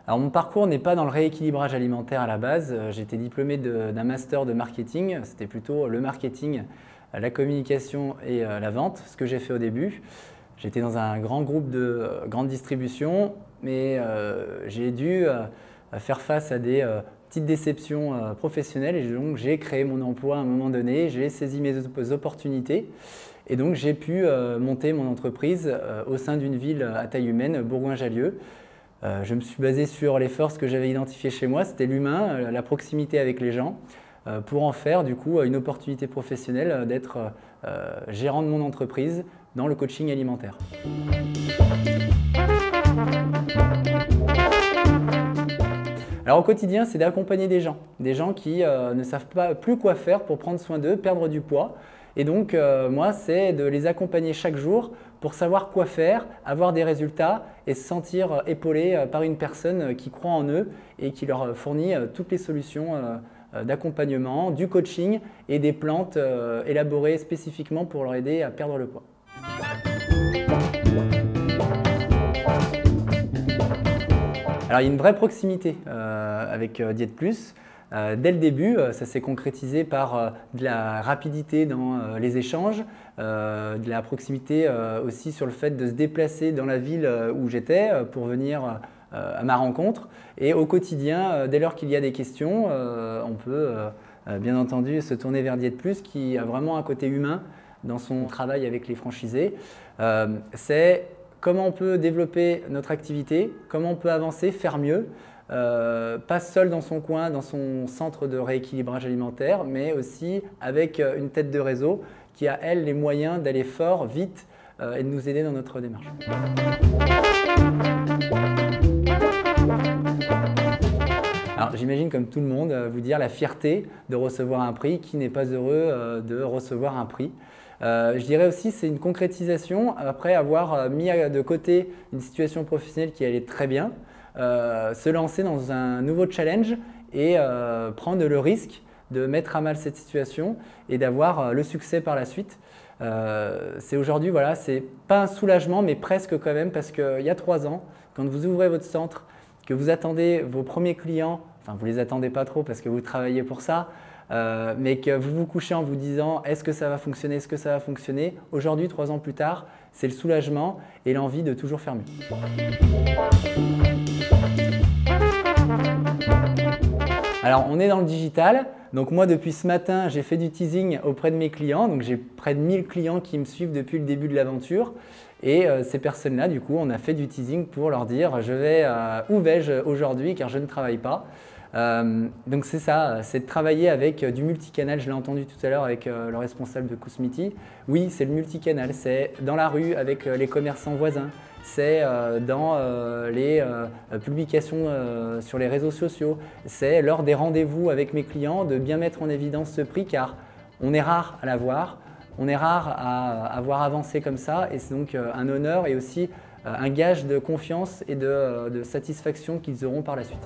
Alors mon parcours n'est pas dans le rééquilibrage alimentaire à la base. J'ai été diplômé d'un master de marketing. C'était plutôt le marketing, la communication et la vente, ce que j'ai fait au début. J'étais dans un grand groupe de grande distribution, mais j'ai dû faire face à des petites déceptions professionnelles et donc j'ai créé mon emploi à un moment donné. J'ai saisi mes opportunités et donc j'ai pu monter mon entreprise au sein d'une ville à taille humaine, Bourgoin-Jallieu. Je me suis basé sur les forces que j'avais identifiées chez moi, c'était l'humain, la proximité avec les gens, pour en faire du coup une opportunité professionnelle d'être gérant de mon entreprise dans le coaching alimentaire. Alors au quotidien, c'est d'accompagner des gens qui ne savent plus quoi faire pour prendre soin d'eux, perdre du poids. Et donc moi, c'est de les accompagner chaque jour pour savoir quoi faire, avoir des résultats et se sentir épaulé par une personne qui croit en eux et qui leur fournit toutes les solutions d'accompagnement, du coaching et des plantes élaborées spécifiquement pour leur aider à perdre le poids. Alors il y a une vraie proximité avec Diète Plus. Dès le début, ça s'est concrétisé par de la rapidité dans les échanges, de la proximité aussi sur le fait de se déplacer dans la ville où j'étais pour venir à ma rencontre. Et au quotidien, dès lors qu'il y a des questions, on peut bien entendu se tourner vers Diète Plus qui a vraiment un côté humain dans son travail avec les franchisés. C'est comment on peut développer notre activité, comment on peut avancer, faire mieux. Pas seul dans son coin, dans son centre de rééquilibrage alimentaire, mais aussi avec une tête de réseau qui a, elle, les moyens d'aller fort, vite et de nous aider dans notre démarche. Alors j'imagine comme tout le monde vous dire la fierté de recevoir un prix, qui n'est pas heureux de recevoir un prix. Je dirais aussi c'est une concrétisation après avoir mis de côté une situation professionnelle qui allait très bien. Se lancer dans un nouveau challenge et prendre le risque de mettre à mal cette situation et d'avoir le succès par la suite. C'est aujourd'hui, voilà, c'est pas un soulagement, mais presque quand même, parce qu'il y a 3 ans, quand vous ouvrez votre centre, que vous attendez vos premiers clients, enfin vous ne les attendez pas trop parce que vous travaillez pour ça, mais que vous vous couchez en vous disant est-ce que ça va fonctionner, est-ce que ça va fonctionner. Aujourd'hui, 3 ans plus tard, c'est le soulagement et l'envie de toujours faire mieux. Alors on est dans le digital, donc moi depuis ce matin j'ai fait du teasing auprès de mes clients, donc j'ai près de 1000 clients qui me suivent depuis le début de l'aventure et ces personnes-là du coup on a fait du teasing pour leur dire où vais-je aujourd'hui car je ne travaille pas. Donc c'est ça, c'est de travailler avec du multicanal, je l'ai entendu tout à l'heure avec le responsable de Kousmiti. Oui, c'est le multicanal, c'est dans la rue avec les commerçants voisins, c'est dans les publications sur les réseaux sociaux, c'est lors des rendez-vous avec mes clients de bien mettre en évidence ce prix car on est rare à l'avoir, on est rare à avoir avancé comme ça et c'est donc un honneur et aussi un gage de confiance et de satisfaction qu'ils auront par la suite.